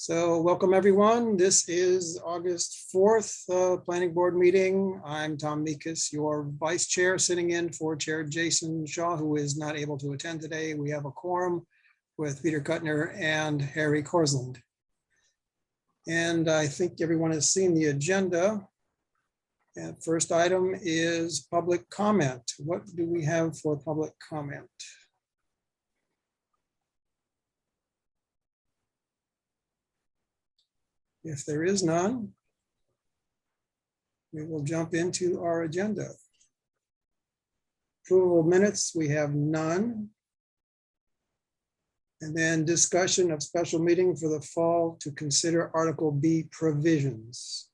So welcome, everyone. This is August 4th Planning Board meeting. I'm Tom Meekus, your vice chair, sitting in for Chair Jason Shaw, who is not able to attend today. We have a quorum with Peter Kuttner and Harry Korsland. And I think everyone has seen the agenda. And first item is public comment. What do we have for public comment? If there is none, we will jump into our agenda. Approval of minutes, we have none. And then discussion of special meeting for the fall to consider Article B provisions.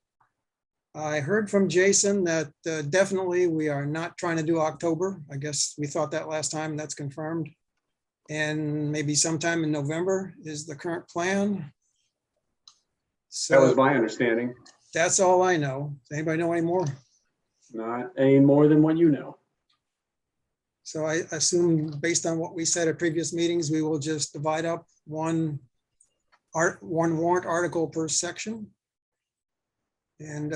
I heard from Jason that definitely we are not trying to do October. I guess we thought that last time, that's confirmed. And maybe sometime in November is the current plan. So That was my understanding. that's all I know. Does anybody know any more? Not any more than what you know. So I assume, based on what we said at previous meetings, we will just divide up one warrant article per section and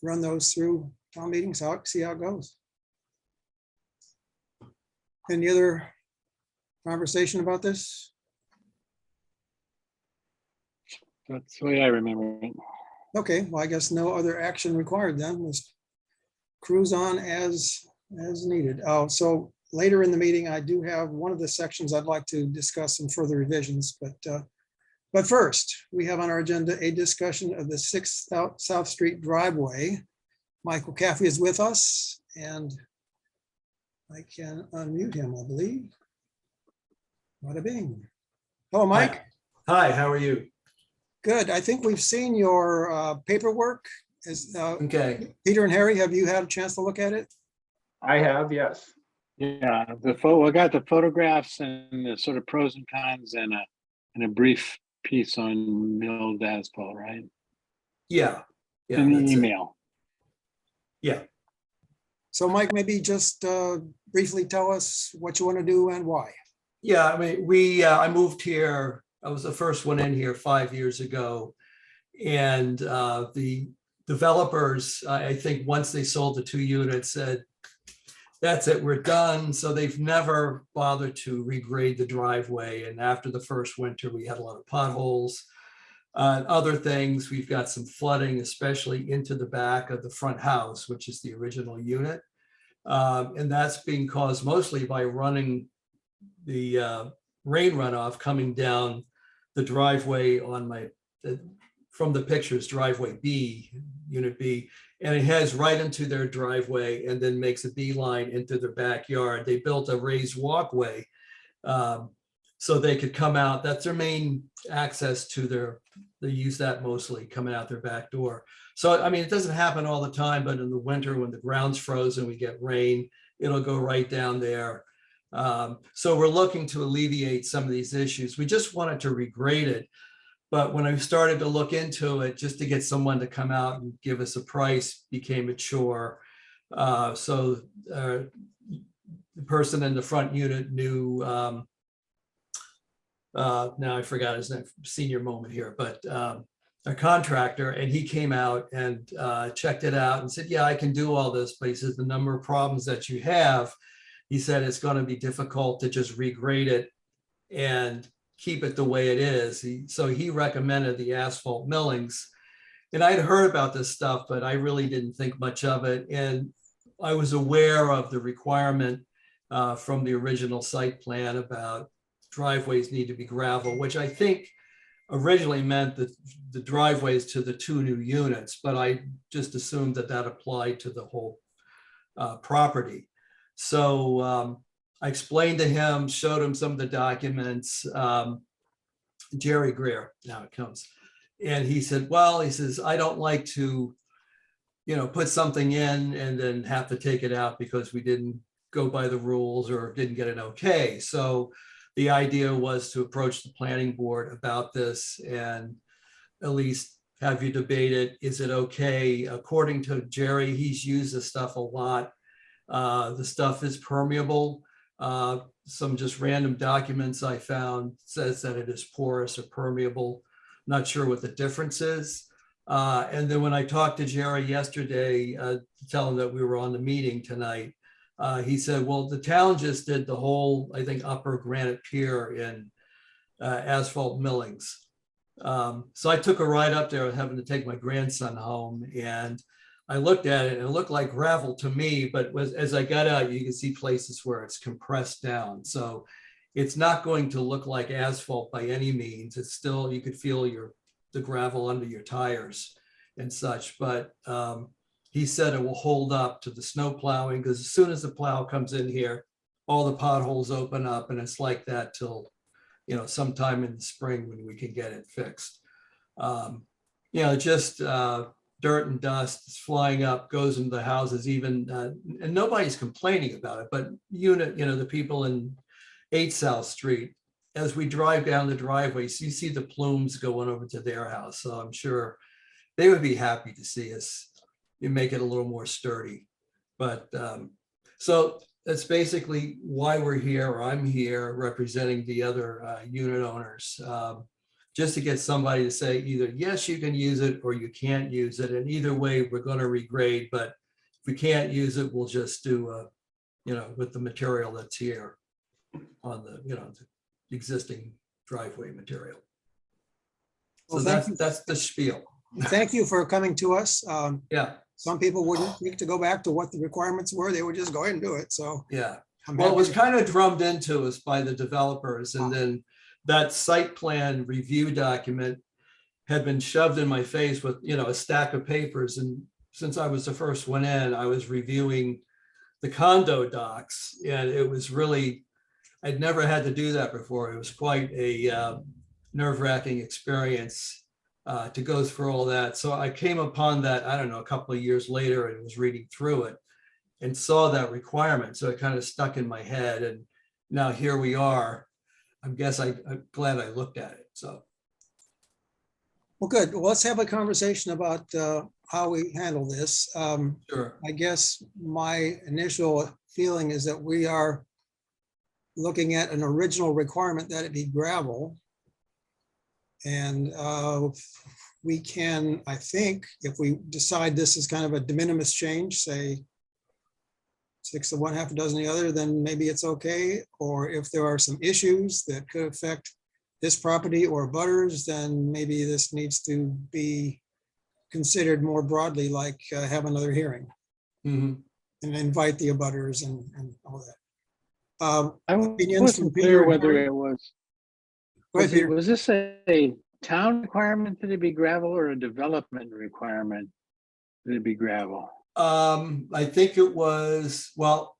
run those through town meetings, see how it goes. Any other conversation about this? That's the way I remember it. Okay, well, I guess no other action required then. Let's cruise on as needed. Oh, so later in the meeting, I do have one of the sections I'd like to discuss some further revisions, but first, we have on our agenda a discussion of the 6th South Street driveway. Michael Caffey is with us, and I can unmute him, I believe. Bada bing. Hello, Mike. Hi, how are you? Good. I think we've seen your paperwork. Okay. Peter and Harry, have you had a chance to look at it? I have, yes. Yeah, I got the photographs and the sort of pros and cons and a brief piece on milled asphalt, right? Yeah. Yeah. In the that's it. email. Yeah. So Mike, maybe just briefly tell us what you want to do and why. Yeah. I mean, I moved here. I was the first one in here 5 years ago. And the developers, I think once they sold the 2 units, said, that's it, we're done. So they've never bothered to regrade the driveway. And after the first winter, we had a lot of potholes. Other things, we've got some flooding, especially into the back of the front house, which is the original unit. And that's being caused mostly by running the rain runoff coming down the driveway on from the pictures, driveway B, unit B, and it heads right into their driveway and then makes a beeline into their backyard. They built a raised walkway so they could come out. That's their main access to they use that mostly coming out their back door. So, I mean, it doesn't happen all the time, but in the winter when the ground's frozen, we get rain, it'll go right down there. So we're looking to alleviate some of these issues. We just wanted to regrade it. But when I started to look into it, just to get someone to come out and give us a price became a chore. So the person in the front unit knew, now I forgot his name, senior moment here, but a contractor, and he came out and checked it out and said, yeah, I can do all this, but he says the number of problems that you have, he said it's going to be difficult to just regrade it and keep it the way it is. So he recommended the asphalt millings. And I'd heard about this stuff, but I really didn't think much of it. And I was aware of the requirement from the original site plan about driveways need to be gravel, which I think originally meant that the driveways to the 2 new units, but I just assumed that applied to the whole property. So I explained to him, showed him some of the documents, Jerry Greer, now it comes. And he said, well, he says, I don't like to, put something in and then have to take it out because we didn't go by the rules or didn't get an okay. So the idea was to approach the planning board about this and at least have you debate it. Is it okay? According to Jerry, he's used this stuff a lot. The stuff is permeable. Some just random documents I found says that it is porous or permeable. Not sure what the difference is. And then when I talked to Jerry yesterday, to tell him that we were on the meeting tonight, he said, well, the town just did the whole, I think, upper granite pier in asphalt millings. So I took a ride up there, having to take my grandson home, and I looked at it and it looked like gravel to me, but as I got out, you can see places where it's compressed down. So it's not going to look like asphalt by any means. It's still, you could feel the gravel under your tires and such, but he said it will hold up to the snow plowing, because as soon as the plow comes in here, all the potholes open up, and it's like that till, sometime in the spring when we can get it fixed. Just dirt and dust is flying up, goes into the houses even, and nobody's complaining about it, but the people in 8 South Street, as we drive down the driveways, you see the plumes going over to their house. So I'm sure they would be happy to see us, you make it a little more sturdy. But so that's basically why we're here, or I'm here representing the other unit owners, just to get somebody to say either, yes, you can use it, or you can't use it. And either way, we're going to regrade, but if we can't use it, we'll just do, with the material that's here on the, the existing driveway material. So Well, that's the spiel. thank you for coming to us. Yeah, Some people wouldn't need to go back to what the requirements were. They would just go ahead and do it. So yeah. I'm Well, it happy was to- kind of drummed into us by the developers, and then that site plan review document had been shoved in my face with, a stack of papers. And since I was the first one in, I was reviewing the condo docs, and it was really, I'd never had to do that before. It was quite a nerve-wracking experience to go through all that. So I came upon that, I don't know, a couple of years later, and was reading through it and saw that requirement. So it kind of stuck in my head, and now here we are. I'm glad I looked at it. So Well, good. Well, let's have a conversation about how we handle this. sure. I guess my initial feeling is that we are looking at an original requirement that it be gravel. And we can, I think, if we decide this is kind of a de minimis change, say 6 of one, half a dozen the other, then maybe it's okay. Or if there are some issues that could affect this property or butters, then maybe this needs to be considered more broadly, like have another hearing Mhm. and invite the abutters and all that. I Opinions wasn't from clear Peter? whether it was, Go ahead, Peter. was this a town requirement that it be gravel, or a development requirement that it be gravel? I think it was, well,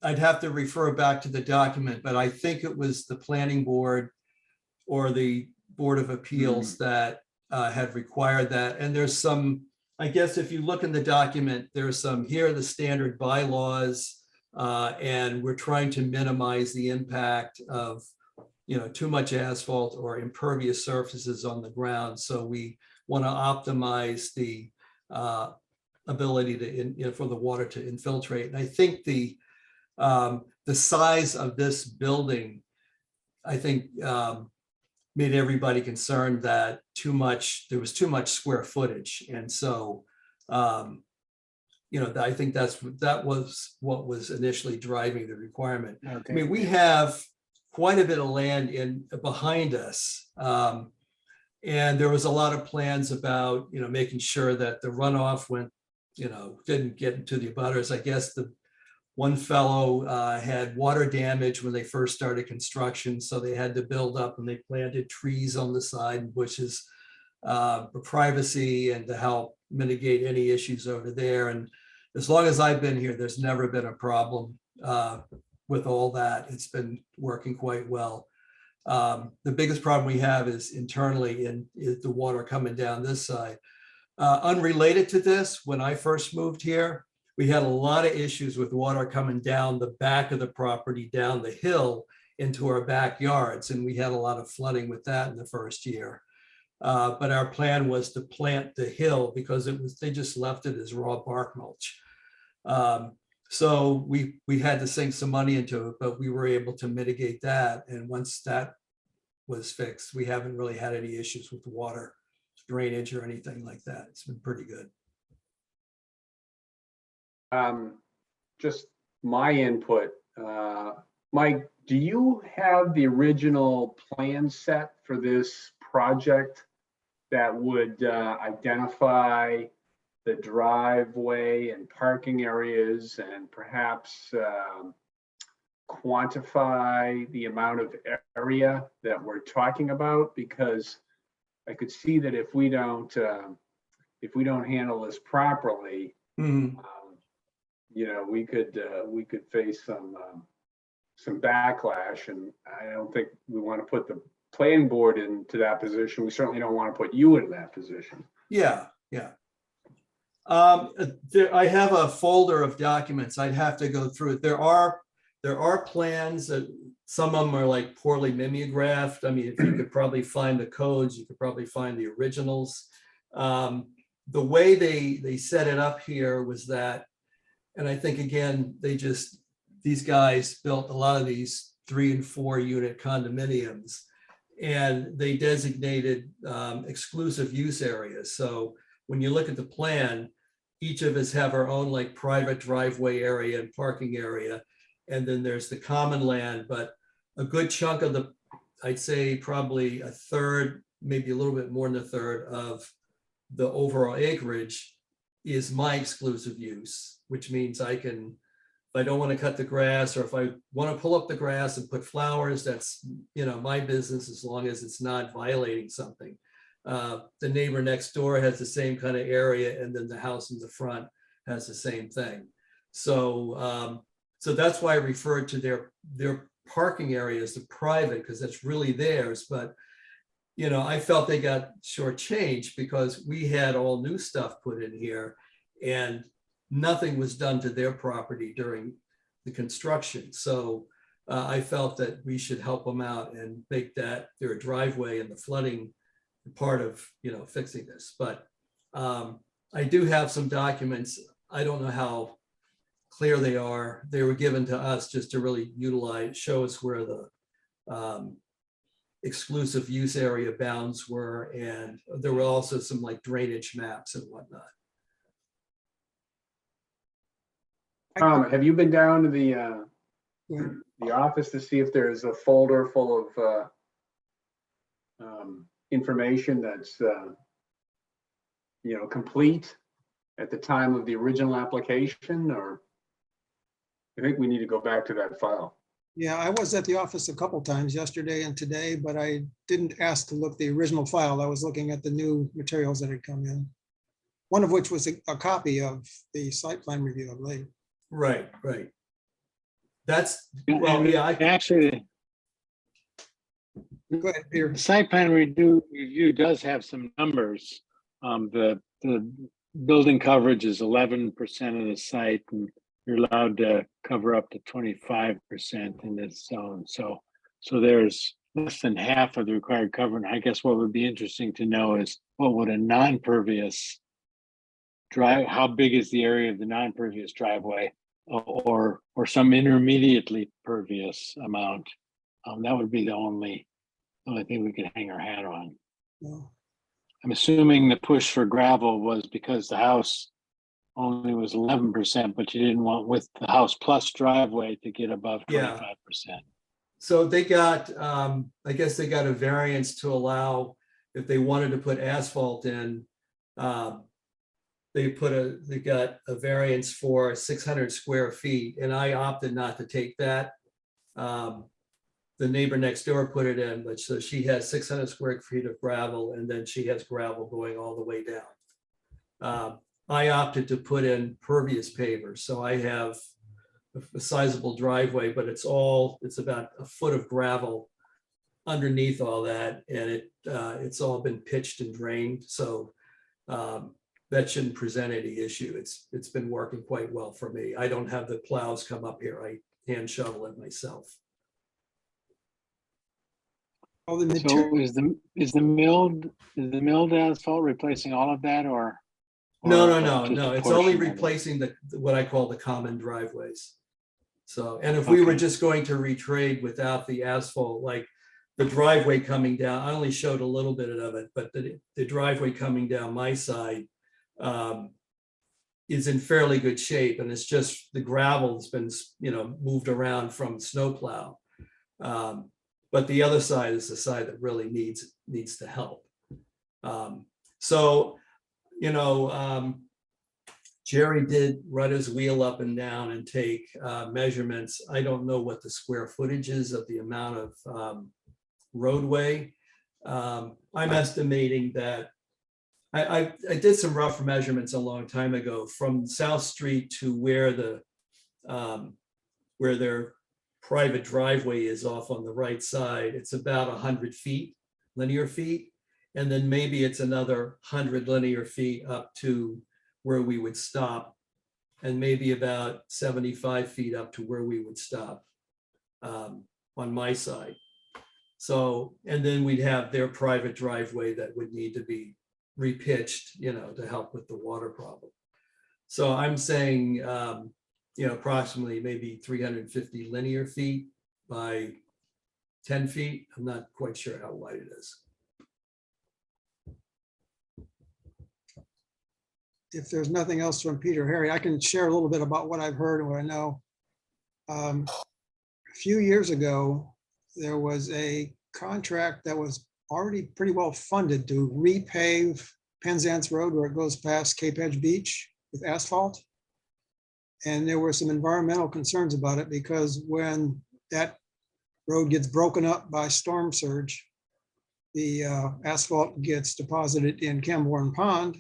I'd have to refer back to the document, but I think it was the planning board or the Board of Appeals that had required that. And there's some, I guess if you look in the document, there's some, here are the standard bylaws, and we're trying to minimize the impact of, too much asphalt or impervious surfaces on the ground. So we want to optimize the ability to, for the water to infiltrate. And I think the size of this building, I think, made everybody concerned that there was too much square footage. And so, I think that was what was initially driving the requirement. Okay. I mean, we have quite a bit of land behind us. And there was a lot of plans about, making sure that the runoff went, didn't get into the abutters. I guess the one fellow had water damage when they first started construction, so they had to build up, and they planted trees on the side and bushes for privacy and to help mitigate any issues over there. And as long as I've been here, there's never been a problem with all that. It's been working quite well. The biggest problem we have is internally is the water coming down this side. Unrelated to this, when I first moved here, we had a lot of issues with water coming down the back of the property, down the hill into our backyards. And we had a lot of flooding with that in the first year. But our plan was to plant the hill because they just left it as raw bark mulch. So we had to sink some money into it, but we were able to mitigate that. And once that was fixed. We haven't really had any issues with water drainage or anything like that. It's been pretty good. Just my input, Mike, do you have the original plan set for this project that would identify the driveway and parking areas and perhaps quantify the amount of area that we're talking about? Because I could see that if we don't handle this properly, you know, we could face some backlash, and I don't think we want to put the planning board into that position. We certainly don't want to put you in that position. Yeah, yeah. I have a folder of documents. I'd have to go through it. There are plans that some of them are like poorly mimeographed. I mean, if you could probably find the codes, you could probably find the originals. The way they set it up here was that, and I think again, these guys built a lot of these 3 and 4 unit condominiums, and they designated exclusive use areas. So when you look at the plan, each of us have our own like private driveway area and parking area. And then there's the common land, but a good chunk of I'd say probably a third, maybe a little bit more than a third of the overall acreage is my exclusive use, which means I can, if I don't want to cut the grass, or if I want to pull up the grass and put flowers, that's, you know, my business, as long as it's not violating something. The neighbor next door has the same kind of area, and then the house in the front has the same thing. So that's why I referred to their parking area as the private, because that's really theirs. But, you know, I felt they got shortchanged because we had all new stuff put in here and nothing was done to their property during the construction. So I felt that we should help them out and make that their driveway and the flooding part of, you know, fixing this. But I do have some documents. I don't know how clear they are. They were given to us just to really show us where the exclusive use area bounds were. And there were also some like drainage maps and whatnot. Have you been down to the office to see if there's a folder full of information that's you know, complete at the time of the original application? Or I think we need to go back to that file. Yeah, I was at the office a couple times yesterday and today, but I didn't ask to look the original file. I was looking at the new materials that had come in. One of which was a copy of the site plan review, I believe. Right. That's, well, yeah, Actually, Go ahead, Peter. the site plan review does have some numbers. The building coverage is 11% of the site, and you're allowed to cover up to 25% in this zone. So there's less than half of the required cover. And I guess what would be interesting to know is what would a non-pervious how big is the area of the non-pervious driveway, or some intermediately pervious amount. That would be the only thing we could hang our hat on. No. I'm assuming the push for gravel was because the house only was 11%, but you didn't want with the house plus driveway to get above 25%. So they got, I guess they got a variance to allow, if they wanted to put asphalt in, they got a variance for 600 square feet, and I opted not to take that. The neighbor next door put it in, but so she has 600 square feet of gravel, and then she has gravel going all the way down. I opted to put in pervious pavers, so I have a sizable driveway, but it's about a foot of gravel underneath all that, and it's all been pitched and drained, so that shouldn't present any issue. It's been working quite well for me. I don't have the plows come up here. I hand shovel it myself. All the So material. is the milled asphalt replacing all of that, or No. just a It's only portion of it? replacing what I call the common driveways. So, and if we were Okay. just going to retrade without the asphalt, like the driveway coming down, I only showed a little bit of it, but the driveway coming down my side is in fairly good shape, and it's just the gravel's been, moved around from snowplow. But the other side is the side that really needs the help. So, Jerry did run his wheel up and down and take measurements. I don't know what the square footage is of the amount of roadway. I'm estimating that I did some rough measurements a long time ago from South Street to where their private driveway is off on the right side. It's about 100 feet, linear feet. And then maybe it's another 100 linear feet up to where we would stop, and maybe about 75 feet up to where we would stop on my side. So, and then we'd have their private driveway that would need to be repitched, to help with the water problem. So I'm saying, approximately maybe 350 linear feet by 10 feet. I'm not quite sure how wide it is. If there's nothing else from Peter, Harry, I can share a little bit about what I've heard and what I know. A few years ago, there was a contract that was already pretty well funded to repave Penzance Road where it goes past Cape Edge Beach with asphalt. And there were some environmental concerns about it because when that road gets broken up by storm surge, the asphalt gets deposited in Camborne Pond.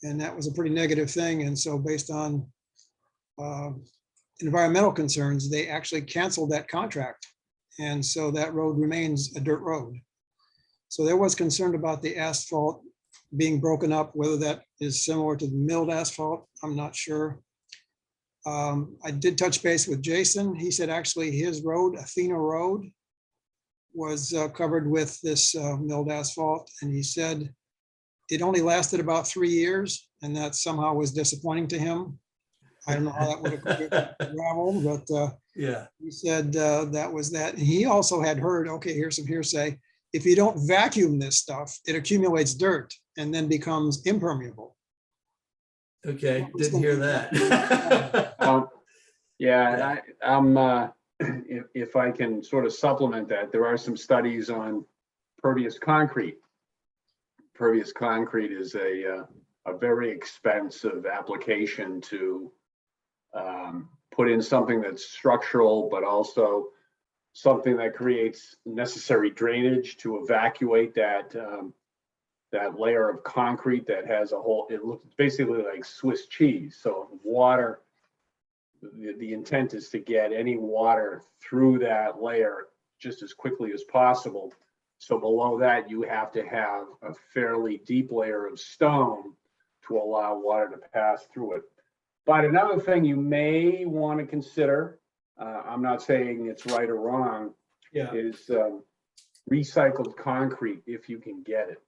And that was a pretty negative thing. And so based on environmental concerns, they actually canceled that contract. And so that road remains a dirt road. So there was concern about the asphalt being broken up, whether that is similar to the milled asphalt, I'm not sure. I did touch base with Jason. He said actually his road, Athena Road, was covered with this milled asphalt. And he said it only lasted about 3 years, and that somehow was disappointing to him. I don't know how that would have gravel, but Yeah. he said that was that. And he also had heard, okay, here's some hearsay, if you don't vacuum this stuff, it accumulates dirt and then becomes impermeable. Okay, didn't hear that. Yeah, and if I can sort of supplement that, there are some studies on pervious concrete. Pervious concrete is a very expensive application to put in something that's structural, but also something that creates necessary drainage to evacuate that layer of concrete that has a whole, it looks basically like Swiss cheese. So water, the intent is to get any water through that layer just as quickly as possible. So below that, you have to have a fairly deep layer of stone to allow water to pass through it. But another thing you may want to consider, I'm not saying it's right or wrong, is recycled concrete if you can get it.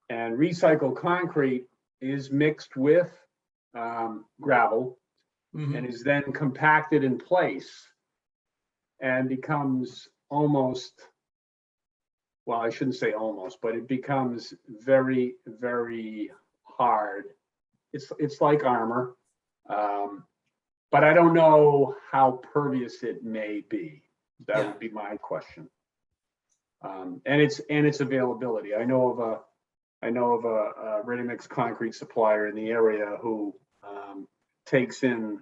And recycled concrete is mixed with gravel and is then compacted in place and becomes almost, well, I shouldn't say almost, but it becomes very, very hard. It's like armor, but I don't know how pervious it may be. That would be my question. And its availability. I know of a ready-mix concrete supplier in the area who takes in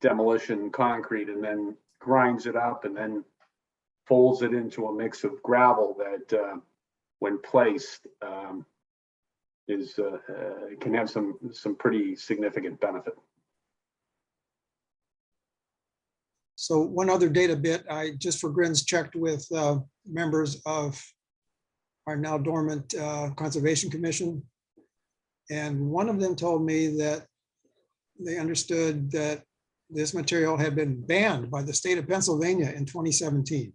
demolition concrete and then grinds it up and then folds it into a mix of gravel that, when placed, can have some pretty significant benefit. So one other data bit, I just for grins checked with members of our now dormant Conservation Commission. And one of them told me that they understood that this material had been banned by the state of Pennsylvania in 2017.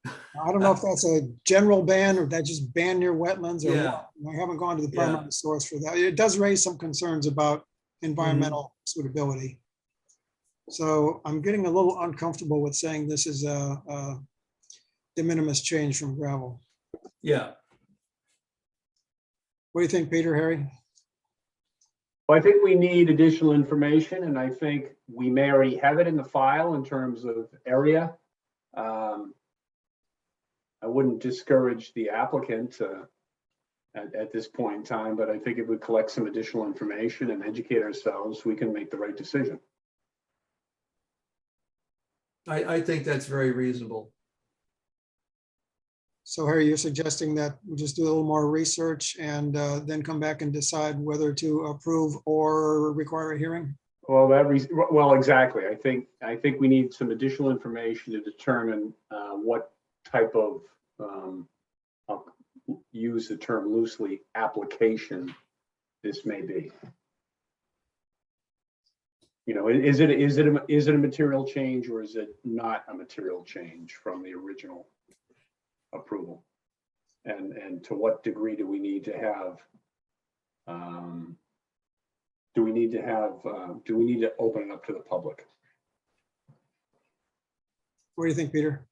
I don't know if that's a general ban or that just ban near wetlands or what. I haven't gone to the primary source for that. It does raise some concerns about environmental suitability. So I'm getting a little uncomfortable with saying this is de minimis change from gravel. Yeah, What do you think, Peter, Harry? Well, I think we need additional information, and I think we may already have it in the file in terms of area. I wouldn't discourage the applicant at this point in time, but I think if we collect some additional information and educate ourselves, we can make the right decision. I think that's very reasonable. So Harry, you're suggesting that we just do a little more research and then come back and decide whether to approve or require a hearing? Well, well, exactly. I think we need some additional information to determine what type of, I'll use the term loosely, application this may be. You know, is it a material change, or is it not a material change from the original approval? And to what degree do we need to have? Do we need to open it up to the public? What do you think, Peter?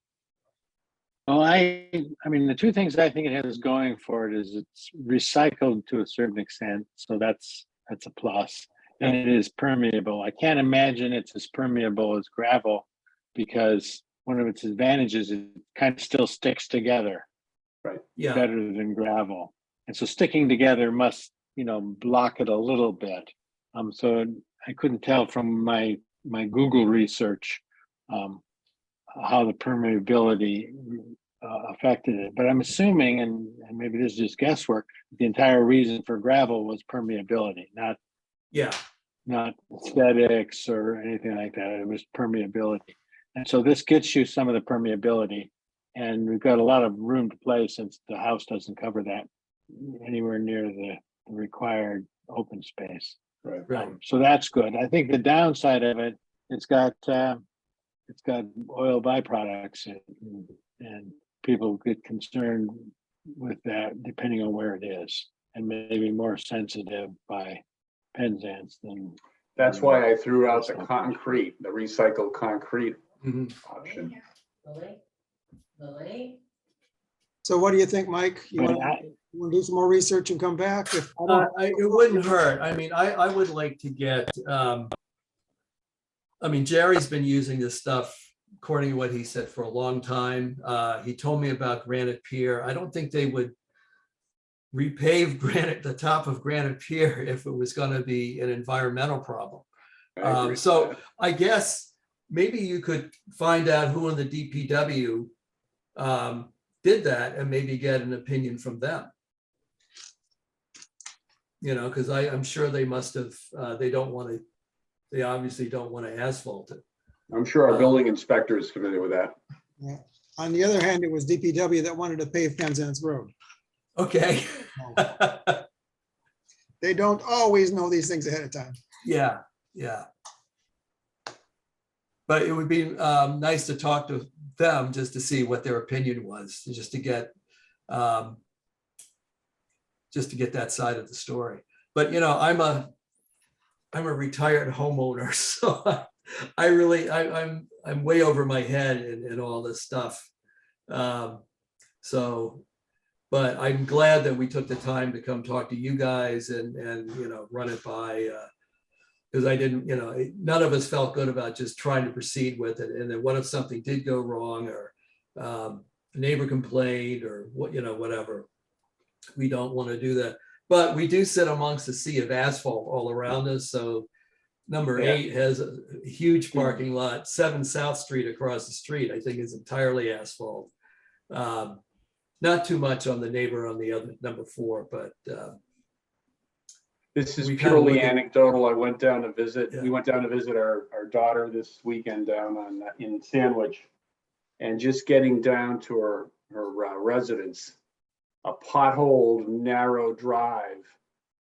Well, I mean, the two things I think it has going for it is it's recycled to a certain extent, so that's a plus. And it is permeable. I can't imagine it's as permeable as gravel, because one of its advantages is it kind of still sticks together Yeah, better than gravel. And so sticking together must, block it a little bit. So I couldn't tell from my Google research how the permeability affected it. But I'm assuming, and maybe this is just guesswork, the entire reason for gravel was permeability, yeah, not aesthetics or anything like that. It was permeability. And so this gets you some of the permeability, and we've got a lot of room to play since the house doesn't cover that anywhere near the required open space. right. So that's good. I think the downside of it, it's got oil byproducts, and people get concerned with that depending on where it is, and maybe more sensitive by Penzance than. That's why I threw out the concrete, the recycled concrete Mhm. option. Lily? So what do you think, Mike? You But want to do some more research and come back? If I don't- It wouldn't hurt. I mean, I would like to get, Jerry's been using this stuff, according to what he said, for a long time. He told me about Granite Pier. I don't think they would repave the top of Granite Pier if it was going to be an environmental problem. I agree with So that. I guess maybe you could find out who in the DPW did that and maybe get an opinion from them. Because I'm sure they must have, they obviously don't want to asphalt it. I'm sure our building inspector is familiar with that. Yeah. On the other hand, it was DPW that wanted to pave Penzance Road. Okay. They don't always know these things ahead of time. Yeah. But it would be nice to talk to them just to see what their opinion was, just to get that side of the story. But I'm a retired homeowner, so I'm way over my head in all this stuff. But I'm glad that we took the time to come talk to you guys and run it by, because I didn't, none of us felt good about just trying to proceed with it. And then what if something did go wrong, or a neighbor complained, or whatever. We don't want to do that. But we do sit amongst a sea of asphalt all around us. So number 8 has a huge parking lot. 7 South Street across the street, I think, is entirely asphalt. Not too much on the neighbor on the other number 4, but This is we kind of purely look at- anecdotal. I went down to visit, Yeah. we went down to visit our daughter this weekend down in Sandwich, and just getting down to her residence, a potholed, narrow drive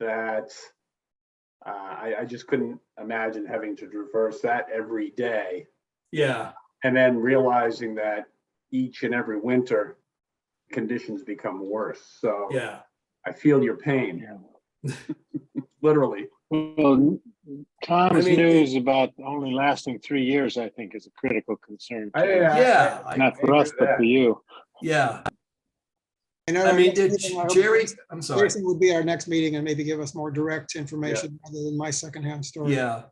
that I just couldn't imagine having to traverse that every day. yeah, And then realizing that each and every winter, conditions become worse. So yeah. I feel your pain, Yeah. literally. Well, Tom's I mean, news about only lasting 3 years, I think, is a critical concern. too. Yeah, Not for agree us, with but that. for you. yeah. And I our mean, next meeting, I hope Jerry, I'm sorry. Jason would be our next meeting and maybe give us more direct information other than my secondhand story. Yeah.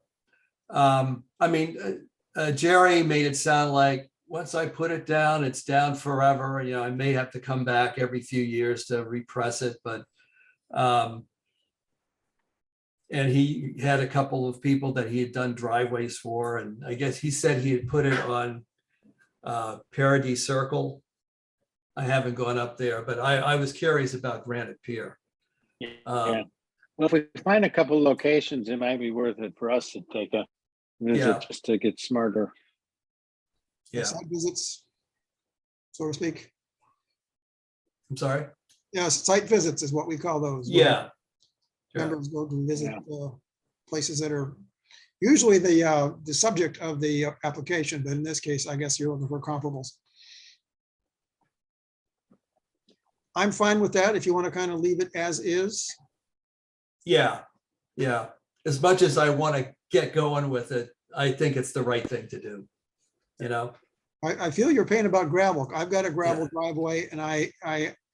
I mean, Jerry made it sound like once I put it down, it's down forever. You know, I may have to come back every few years to repress it, but and he had a couple of people that he had done driveways for, and I guess he said he had put it on Paradise Circle. I haven't gone up there, but I was curious about Granite Pier. Yeah. Well, if we find a couple locations, it might be worth it for us to take a visit Yeah. just to get smarter. Yeah, Site visits, so to speak. I'm sorry. Yeah, site visits is what we call those. where Yeah. Yeah. Members go to visit Yeah. places that are usually the subject of the application, but in this case, I guess you're looking for comparables. I'm fine with that if you want to kind of leave it as is. Yeah, yeah. As much as I want to get going with it, I think it's the right thing to do. You know? I feel your pain about gravel. I've got a gravel driveway and I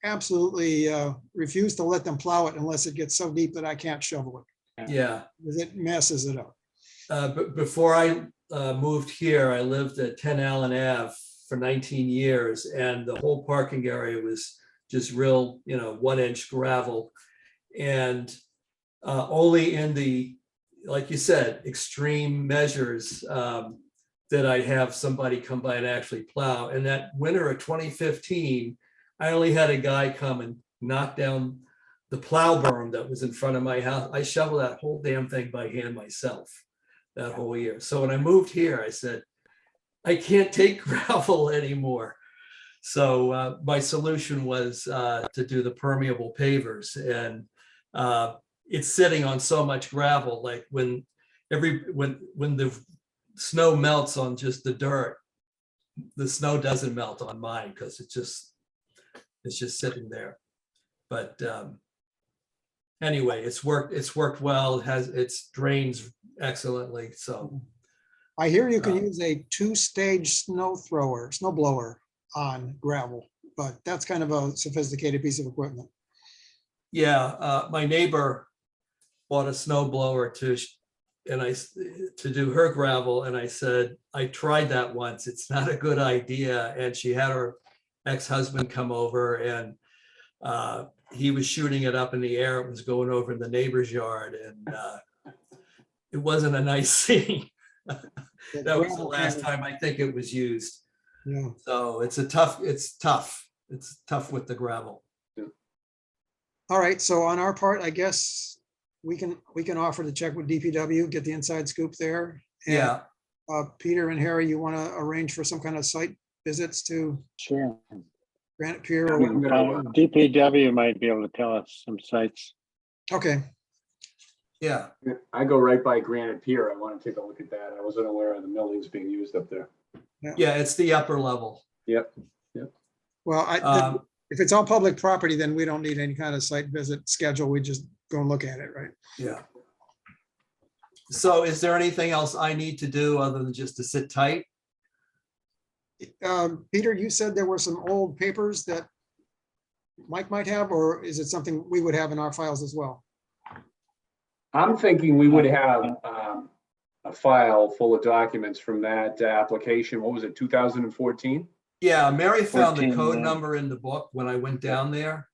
absolutely refuse to let them plow it unless it gets so deep that I can't shovel it. Yeah. Because it messes it up. But before I moved here, I lived at 10 Allen Ave for 19 years, and the whole parking area was just real, 1-inch gravel. And only in the, like you said, extreme measures that I'd have somebody come by and actually plow. And that winter of 2015, I only had a guy come and knock down the plow berm that was in front of my house. I shoveled that whole damn thing by hand myself that whole year. So when I moved here, I said, I can't take gravel anymore. So my solution was to do the permeable pavers, and it's sitting on so much gravel. Like when the snow melts on just the dirt, the snow doesn't melt on mine because it's just sitting there. But anyway, it's worked well. It drains excellently. So I hear you can use a 2-stage snow blower on gravel, but that's kind of a sophisticated piece of equipment. yeah, my neighbor bought a snow blower to do her gravel, and I said, I tried that once. It's not a good idea. And she had her ex-husband come over, and he was shooting it up in the air. It was going over in the neighbor's yard, and it wasn't a nice scene. That was the last time I think it was used. Yeah. So it's tough. It's tough with the gravel. All right. So on our part, I guess we can offer to check with DPW, get the inside scoop there. And, Yeah. Peter and Harry, you want to arrange for some kind of site visits to Sure. Granite Pier? Or DPW might be able to tell us some sites. okay. Yeah. I go right by Granite Pier. I want to take a look at that. I wasn't aware of the millings being used up there. Yeah. It's the upper level. Yep. Well, if it's all public property, then we don't need any kind of site visit schedule. We just go and look at it, right? Yeah. So is there anything else I need to do other than just to sit tight? Peter, you said there were some old papers that Mike might have, or is it something we would have in our files as well? I'm thinking we would have a file full of documents from that application. What was it, 2014? Yeah, Mary found the 14, code yeah. number in the book when I went down there.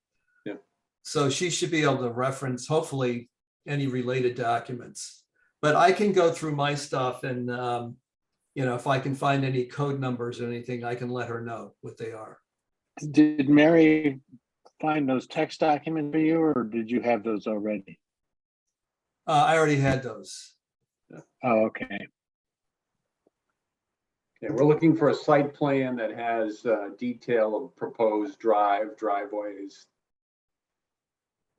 Yeah. So she should be able to reference, hopefully, any related documents. But I can go through my stuff and, if I can find any code numbers or anything, I can let her know what they are. Did Mary find those text documents for you, or did you have those already? I already had those. Oh, okay. Yeah, we're looking for a site plan that has detail of proposed driveways,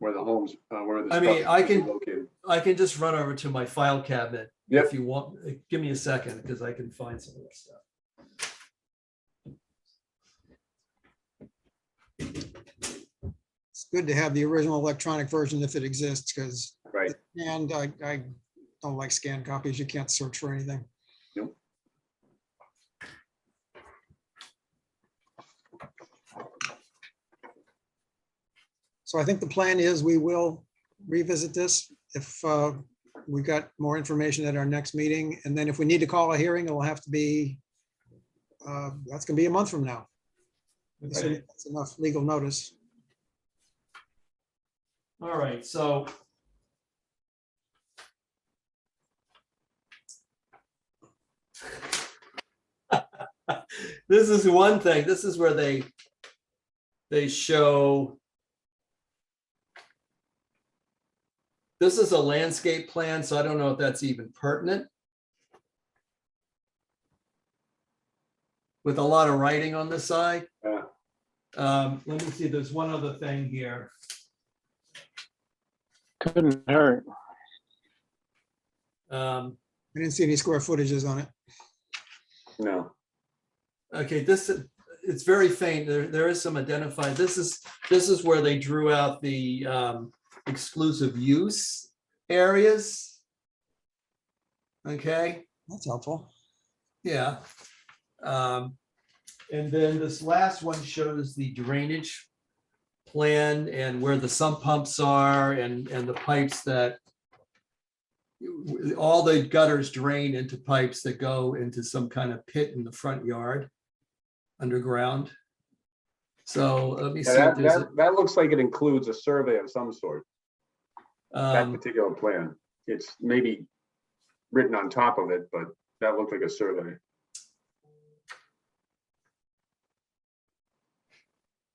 where the homes, where the I mean, stuff I is can- located. I can just run over to my file cabinet Yep. if you want. Give me a second because I can find some of that stuff. It's good to have the original electronic version if it exists, because Right. And I don't like scanned copies. You can't search for anything. Nope. So I think the plan is we will revisit this if we've got more information at our next meeting. And then if we need to call a hearing, it will have to be, that's gonna be a month from now. Okay. That's enough legal notice. All right, so. This is one thing. This is where they show. This is a landscape plan, so I don't know if that's even pertinent. With a lot of writing on the side. Yeah. Let me see, there's one other thing here. Couldn't hurt. I didn't see any square footages on it. No. Okay, it's very faint. There is some identified. This is where they drew out the exclusive use areas. Okay, That's helpful. yeah. And then this last one shows the drainage plan and where the sump pumps are and the pipes that all the gutters drain into pipes that go into some kind of pit in the front yard underground. So let me see. Yeah, if there's that looks like it includes a survey of some sort, that a, particular plan. It's maybe written on top of it, but that looked like a survey.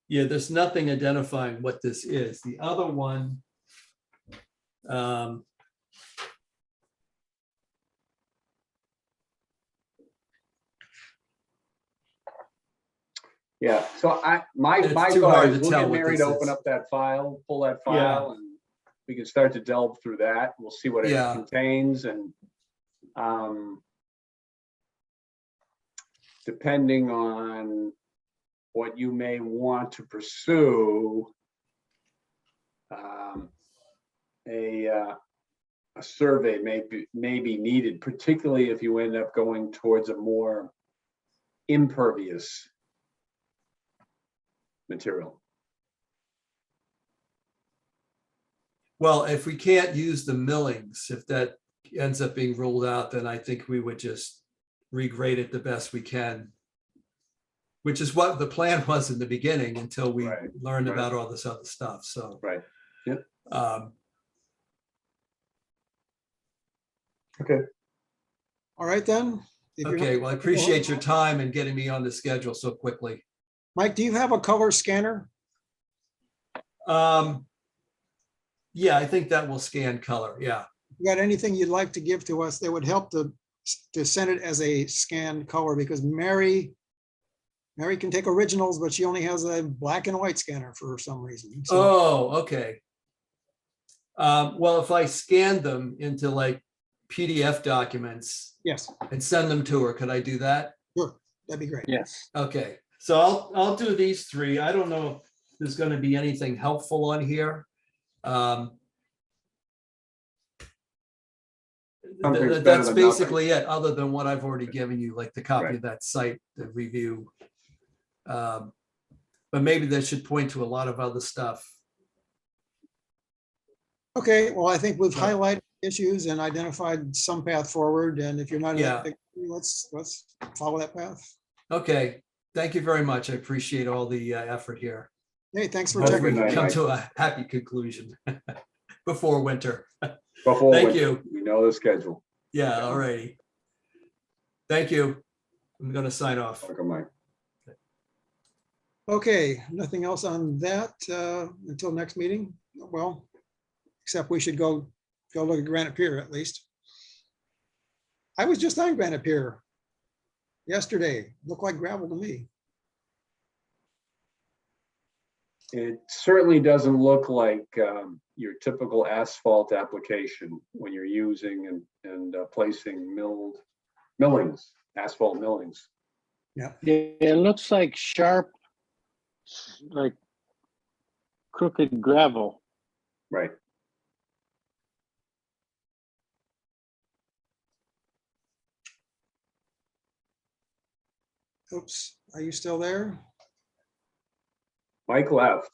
yeah, there's nothing identifying what this is. The other one, Yeah, so my It's too thought hard is to we'll tell get what Mary this to open is. up that file, pull that Yeah. file, and we can start to delve through that. We'll see what it Yeah. contains, and depending on what you may want to pursue, a survey may be needed, particularly if you end up going towards a more impervious material. well, if we can't use the millings, if that ends up being ruled out, then I think we would just regrade it the best we can. Which is what the plan was in the beginning until we Right, learned right. about all this other stuff, so. Right. Yep. Okay. All right, then. If you're not- Okay, well, I appreciate your time and getting me on the schedule so quickly. Mike, do you have a color scanner? Yeah, I think that will scan color, yeah. You got anything you'd like to give to us that would help to send it as a scanned color? Because Mary can take originals, but she only has a black and white scanner for some reason. So Oh, okay. Well, if I scanned them into like PDF documents yes, and send them to her, could I do that? sure, that'd be great. Yes. Okay, so I'll do these three. I don't know if there's going to be anything helpful on here. Something's better That's than basically it, other than what I've already given you, like the copy Right. of that site, the review. But maybe that should point to a lot of other stuff. Okay, well, I think we've Yeah. highlighted issues and identified some path forward. And if you're not, in Yeah. that, let's follow that path. Okay, thank you very much. I appreciate all the effort here. Hey, thanks for Hopefully checking. we night, come Mike. to a happy conclusion before winter. Before Thank winter, you. we know the schedule. Yeah, all righty. Thank you. I'm going to sign off. Welcome, Mike. Okay, nothing else on that until next meeting. Well, except we should go look at Granite Pier at least. I was just on Granite Pier yesterday. Looked like gravel to me. It certainly doesn't look like your typical asphalt application when you're using and placing millings, asphalt millings. Yeah, it looks like sharp, like crooked gravel. Right. Oops, are you still there? Mike left.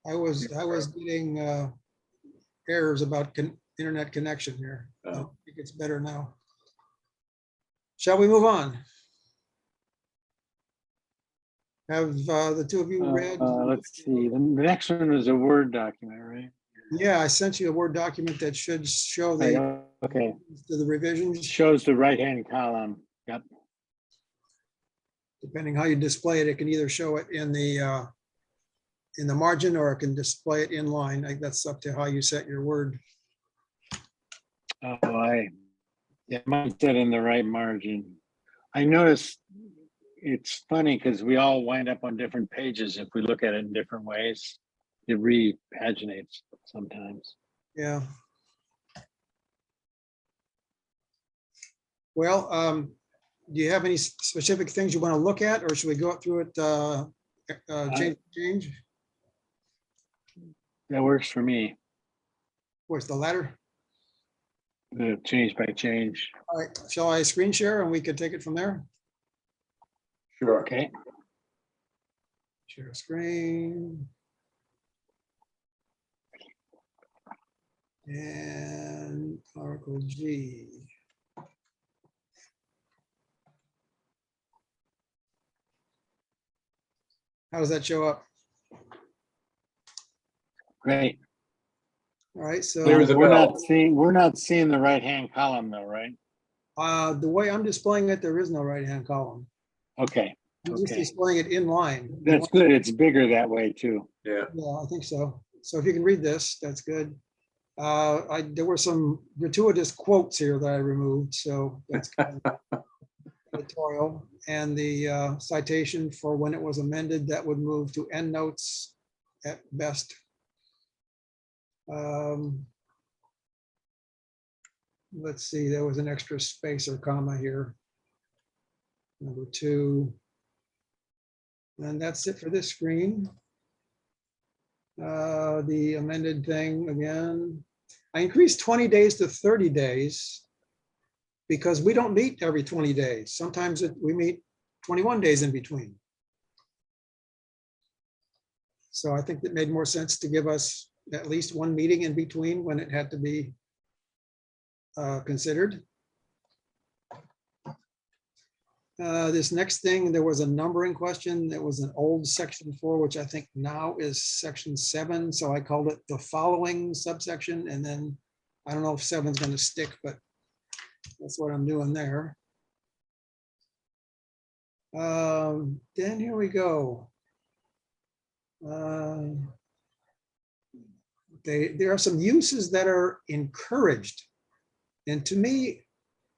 I was getting errors about internet connection here. I Oh. think it's better now. Shall we move on? Have the two of you read? Let's see, the next one is a Word document, right? Yeah, I sent you a Word document that should show the, Right, okay, the revisions, shows the right-hand column. Yep, depending how you display it. It can either show it in the margin or it can display it in line. Like, that's up to how you set your Word. yeah, mine said in the right margin. I noticed it's funny because we all wind up on different pages if we look at it in different ways. It repaginates sometimes. Yeah. Well, do you have any specific things you want to look at, or should we go through it change? That works for me, What's the latter? the change by change. All right, shall I screen share and we can take it from there? Sure. Okay, Share screen. And Article G. How does that show up? great. All right, so Clear as a We're bell. not seeing the right-hand column though, right? the way I'm displaying it, there is no right-hand column. Okay, I'm just Okay. displaying it in line. that's good. It's bigger that way too. Yeah. Yeah, I think so. So if you can read this, that's good. There were some gratuitous quotes here that I removed, so that's kind of editorial. And the citation for when it was amended, that would move to endnotes at best. Let's see, there was an extra space or comma here. Number 2. And that's it for this screen. The amended thing again. I increased 20 days to 30 days because we don't meet every 20 days. Sometimes we meet 21 days in between. So I think that made more sense to give us at least one meeting in between when it had to be considered. This next thing, there was a numbering question. That was an old section 4, which I think now is section 7. So I called it the following subsection. And then I don't know if 7 is going to stick, but that's what I'm doing there. Then here we go. There are some uses that are encouraged. And to me,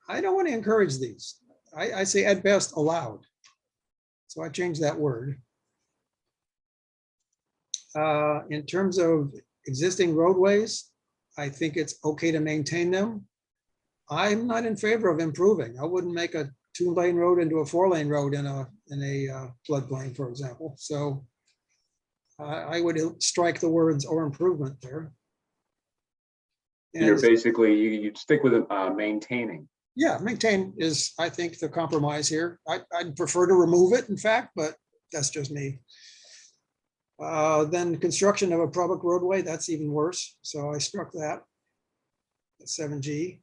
I don't want to encourage these. I say at best allowed. So I changed that word. In terms of existing roadways, I think it's okay to maintain them. I'm not in favor of improving. I wouldn't make a 2-lane road into a 4-lane road in a floodplain, for example. So I would strike the words or improvement there. You're And basically, you'd stick with maintaining. yeah, maintain is, I think, the compromise here. I'd prefer to remove it, in fact, but that's just me. Then construction of a public roadway, that's even worse. So I struck that at 7G.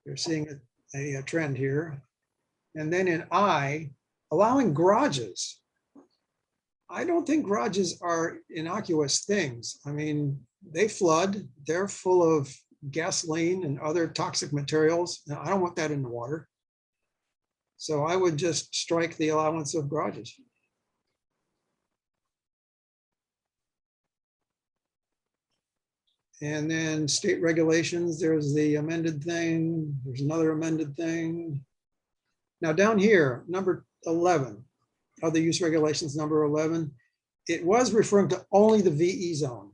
You're seeing a trend here. And then in I, allowing garages. I don't think garages are innocuous things. I mean, they flood, they're full of gasoline and other toxic materials. Now, I don't want that in the water. So I would just strike the allowance of garages. And then state regulations, there's the amended thing. There's another amended thing. Now down here, number 11, other use regulations, number 11, it was referring to only the VE zone.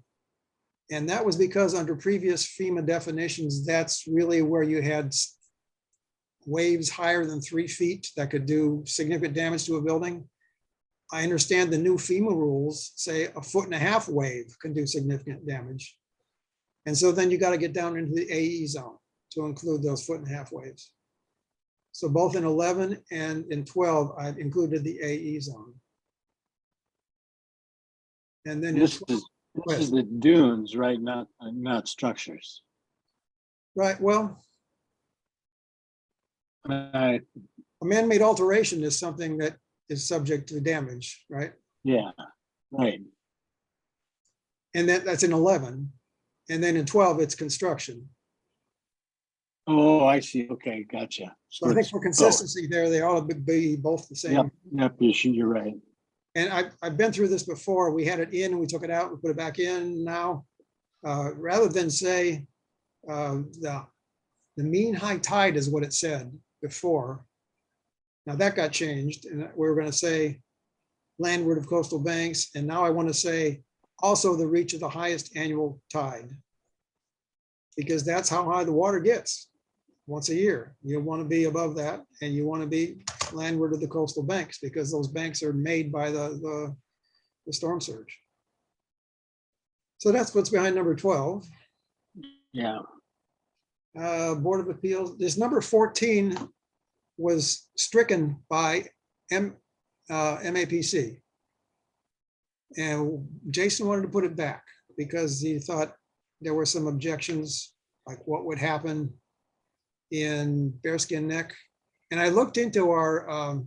And that was because under previous FEMA definitions, that's really where you had waves higher than 3 feet that could do significant damage to a building. I understand the new FEMA rules say 1.5 foot wave can do significant damage. And so then you got to get down into the AE zone to include those 1.5 foot waves. So both in 11 and in 12, I've included the AE zone. And then in This 12 is the dunes, right? Not structures. right, well, Right. a man-made alteration is something that is subject to damage, right? Yeah, right. And that's in 11. And then in 12, it's construction. Oh, I see. Okay, gotcha. So I think it's for both. consistency there, they ought to be both the same. Yep, you're right. And I've been through this before. We had it in, we took it out, we put it back in now. Rather than say the mean high tide is what it said before. Now that got changed and we were going to say landward of coastal banks. And now I want to say also the reach of the highest annual tide. Because that's how high the water gets once a year. You want to be above that and you want to be landward of the coastal banks because those banks are made by the storm surge. So that's what's behind number 12. Yeah. Board of Appeals, this number 14 was stricken by MAPC. And Jason wanted to put it back because he thought there were some objections, like what would happen in Bearskin Neck. And I looked into our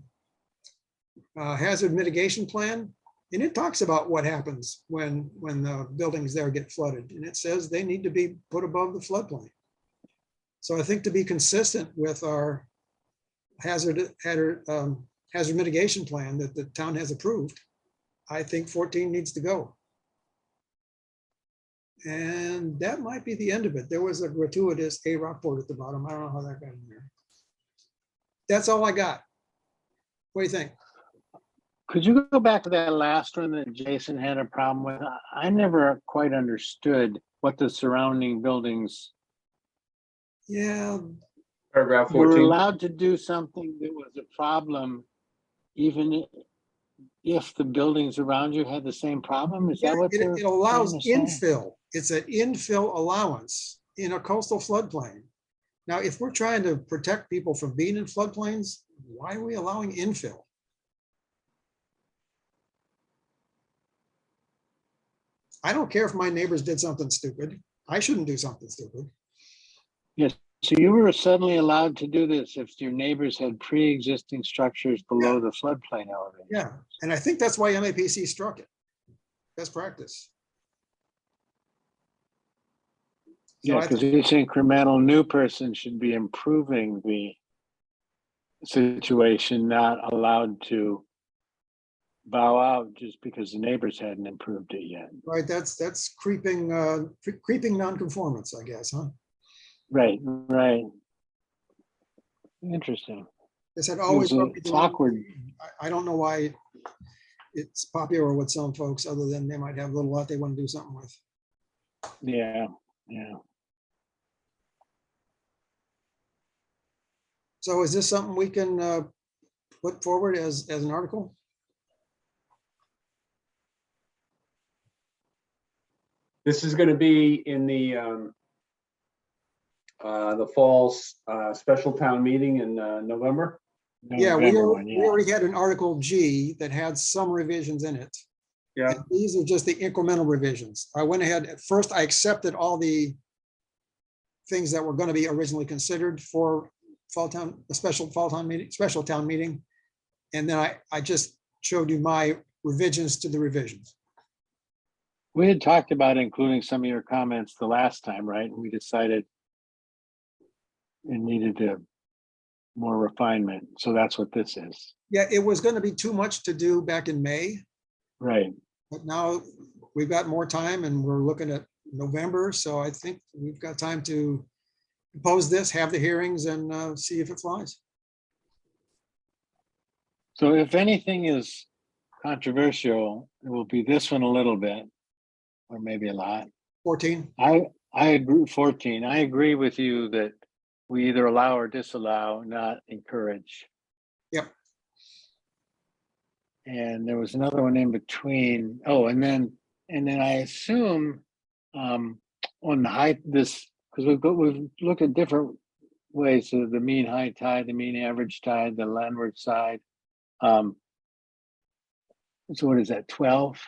hazard mitigation plan, and it talks about what happens when the buildings there get flooded. And it says they need to be put above the floodplain. So I think to be consistent with our hazard mitigation plan that the town has approved, I think 14 needs to go. And that might be the end of it. There was a gratuitous A Rockport at the bottom. I don't know how that got in there. That's all I got. What do you think? Could you go back to that last one that Jason had a problem with? I never quite understood what the surrounding buildings. Yeah, Paragraph You were 14. allowed to do something that was a problem, even if the buildings around you had the same problem? Is that what they're it allows trying to say? infill. It's an infill allowance in a coastal floodplain. Now, if we're trying to protect people from being in floodplains, why are we allowing infill? I don't care if my neighbors did something stupid. I shouldn't do something stupid. Yes, so you were suddenly allowed to do this if your neighbors had pre-existing structures below the floodplain elevation. Yeah, and I think that's why MAPC struck it. Best practice. So Yeah, I because think, this incremental new person should be improving the situation, not allowed to bow out just because the neighbors hadn't improved it yet. right, that's creeping nonconformance, I guess, huh? Right, right. Interesting. They said always. It's awkward. I don't know why it's popular with some folks, other than they might have a little lot they want to do something with. Yeah, yeah. So is this something we can put forward as an article? This is going to be in the fall special town meeting in November. Yeah, November one, we already had an Article G that had some revisions in it. Yeah. And these are just the incremental revisions. I went ahead, at first I accepted all the things that were going to be originally considered for a special town meeting. And then I just showed you my revisions to the revisions. We had talked about including some of your comments the last time, right? And we decided it needed more refinement. So that's what this is. Yeah, it was going to be too much to do back in May, Right. but now we've got more time and we're looking at November. So I think we've got time to propose this, have the hearings, and see if it flies. So if anything is controversial, it will be this one a little bit, or maybe a lot. 14. I agree, 14. I agree with you that we either allow or disallow, not encourage. Yep. And there was another one in between. Oh, and then I assume on the height, this, because we've looked at different ways, so the mean high tide, the mean average tide, the landward side. So what is that, 12?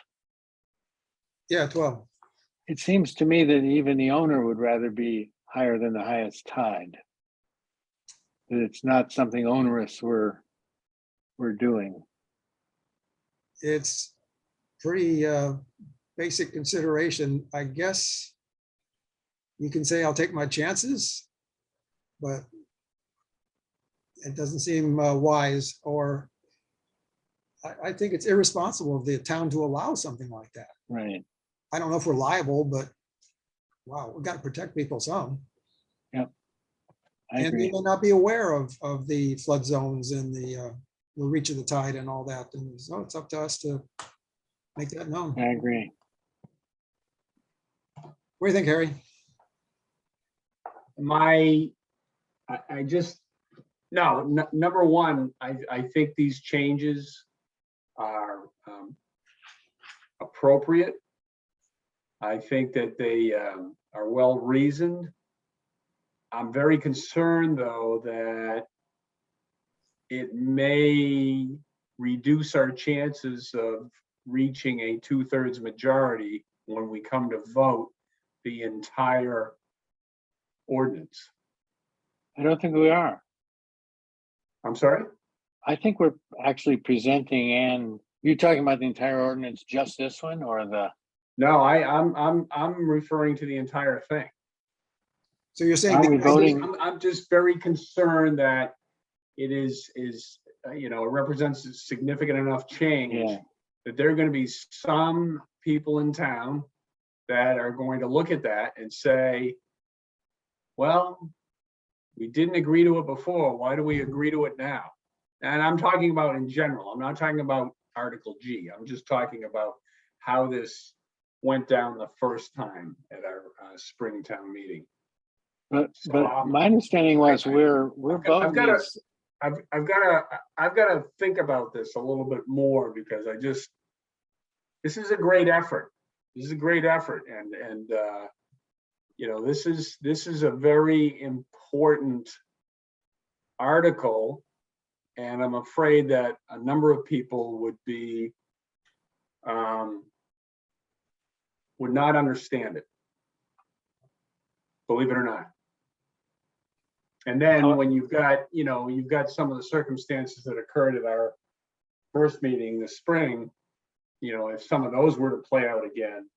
Yeah, 12. It seems to me that even the owner would rather be higher than the highest tide. That it's not something onerous we're doing. It's pretty basic consideration. I guess you can say I'll take my chances, but it doesn't seem wise, or I think it's irresponsible of the town to allow something like that. Right. I don't know if we're liable, but wow, we've got to protect people some. Yep. I And they agree. may not be aware of the flood zones and the reach of the tide and all that. And so it's up to us to make that known. I agree. What do you think, Harry? Number one, I think these changes are appropriate. I think that they are well reasoned. I'm very concerned, though, that it may reduce our chances of reaching a 2/3 majority when we come to vote the entire ordinance. I don't think we are. I'm sorry? I think we're actually presenting, and you're talking about the entire ordinance, just this one, or the? No, I'm referring to the entire thing. So you're saying, Are we voting? I'm just very concerned that it is it represents a significant enough change Yeah. that there are going to be some people in town that are going to look at that and say, well, we didn't agree to it before. Why do we agree to it now? And I'm talking about in general. I'm not talking about Article G. I'm just talking about how this went down the first time at our spring town meeting. But So, my understanding was we're I've got voting to, these. I've got to think about this a little bit more, because this is a great effort. This is a great effort, and this is a very important article, and I'm afraid that a number of people would not understand it, believe it or not. And then when you've got some of the circumstances that occurred at our first meeting this spring, if some of those were to play out again,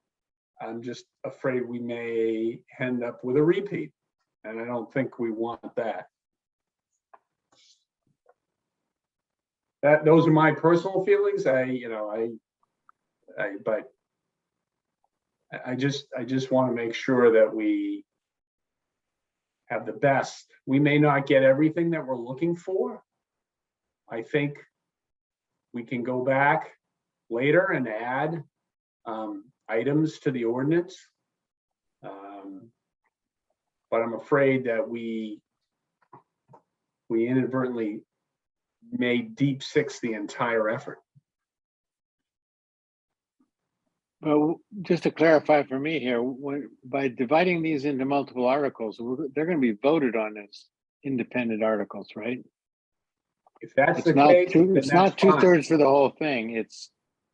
I'm just afraid we may end up with a repeat. And I don't think we want that. Those are my personal feelings. But I just want to make sure that we have the best. We may not get everything that we're looking for. I think we can go back later and add items to the ordinance. But I'm afraid that we inadvertently may deep six the entire effort. But just to clarify for me here, by dividing these into multiple articles, they're going to be voted on as independent articles, right? If that's the It's not case, then it's not that's fine. 2/3 for the whole thing.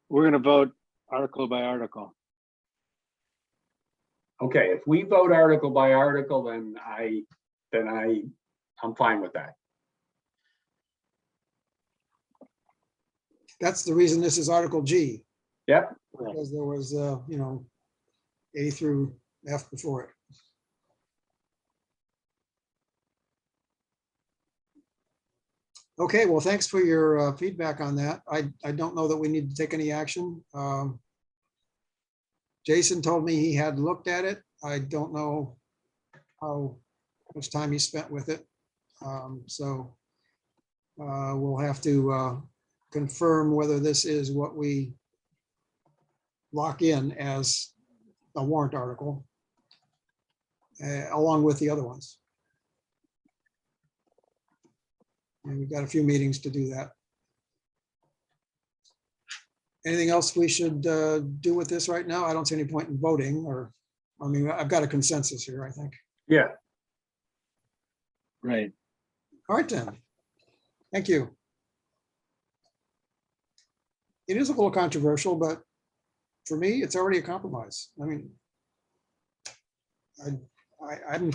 We're going to vote article by article. Okay, if we vote article by article, then I'm fine with that. that's the reason this is Article G, Yep. because there was, A through F before it. Okay, well, thanks for your feedback on that. I don't know that we need to take any action. Jason told me he had looked at it. I don't know how much time he spent with it. So we'll have to confirm whether this is what we lock in as a warrant article, along with the other ones. And we've got a few meetings to do that. Anything else we should do with this right now? I don't see any point in voting, or, I mean, I've got a consensus here, I think. Yeah. Right. All right, then. Thank you. It is a little controversial, but for me, it's already a compromise. I mean, I'm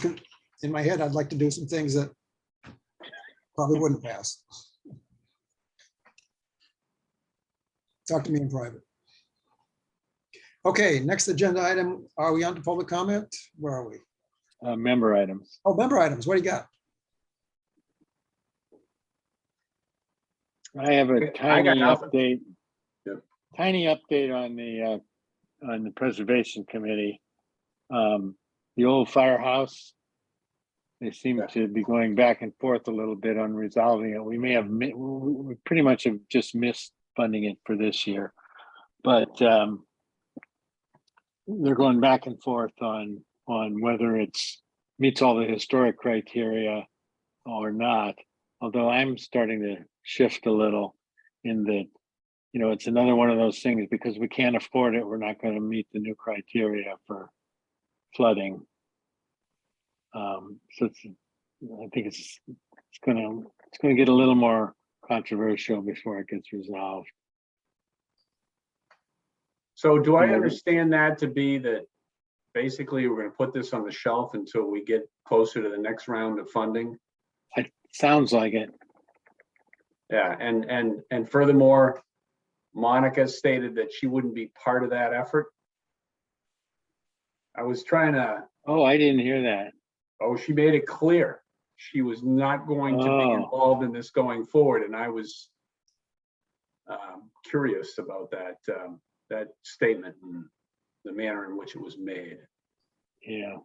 in my head, I'd like to do some things that probably wouldn't pass. Talk to me in private. Okay, next agenda item. Are we on to public comment? Where are we? Member items. Oh, member items. What do you got? I have a I got tiny nothing. update. Yep. Tiny update on the preservation committee. The old firehouse. They seem to be going back and forth a little bit on resolving it. We may have, we pretty much have just missed funding it for this year, but they're going back and forth on whether it's meets all the historic criteria or not. Although I'm starting to shift a little in that, you know, it's another one of those things because we can't afford it. We're not going to meet the new criteria for flooding. So I think it's gonna get a little more controversial before it gets resolved. So do I Yeah. understand that to be that basically we're gonna put this on the shelf until we get closer to the next round of funding? It sounds like it. Yeah, and furthermore, Monica stated that she wouldn't be part of that effort. I was trying to, Oh, I didn't hear that. she made it clear she was not going to be Oh. involved in this going forward, and I was curious about that statement and the manner in which it was made. Yeah.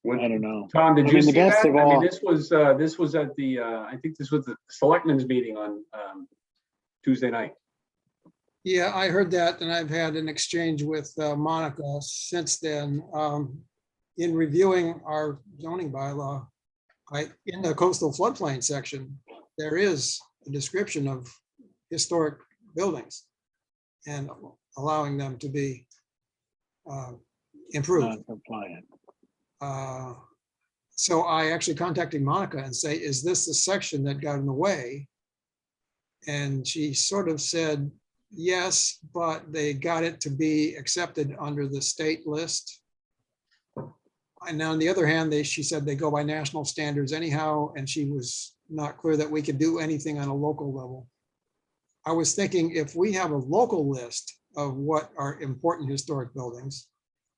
What, I don't know. Tom, did I you mean, the see best that? of I mean, all- this was at the I think this was the selectmen's meeting on Tuesday night. Yeah, I heard that, and I've had an exchange with Monica since then. In reviewing our zoning bylaw, in the coastal floodplain section, there is a description of historic buildings and allowing them to be improved. Non-compliant. So I actually contacted Monica and say, is this the section that got in the way? And she sort of said, yes, but they got it to be accepted under the state list. And on the other hand, she said they go by national standards anyhow, and she was not clear that we could do anything on a local level. I was thinking if we have a local list of what are important historic buildings,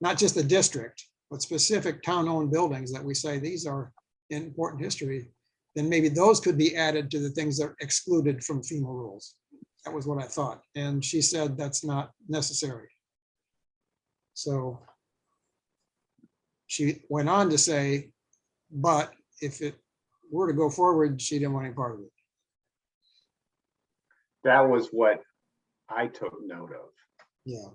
not just a district, but specific town-owned buildings that we say these are important history, then maybe those could be added to the things that are excluded from FEMA rules. That was what I thought. And she said that's not necessary. So she went on to say, but if it were to go forward, she didn't want any part of it. That was what I took note of. Yeah.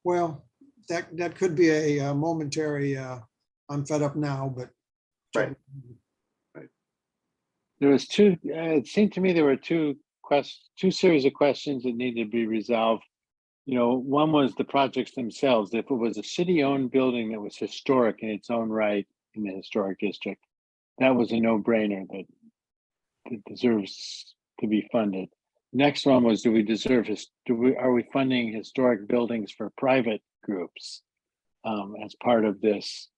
Well, that could be a momentary, I'm fed up now, but. Right. There was two, it seemed to me there were two series of questions that needed to be resolved. You know, one was the projects themselves. If it was a city-owned building that was historic in its own right in the historic district, that was a no-brainer that deserves to be funded. Next one was, are we funding historic buildings for private groups as part of this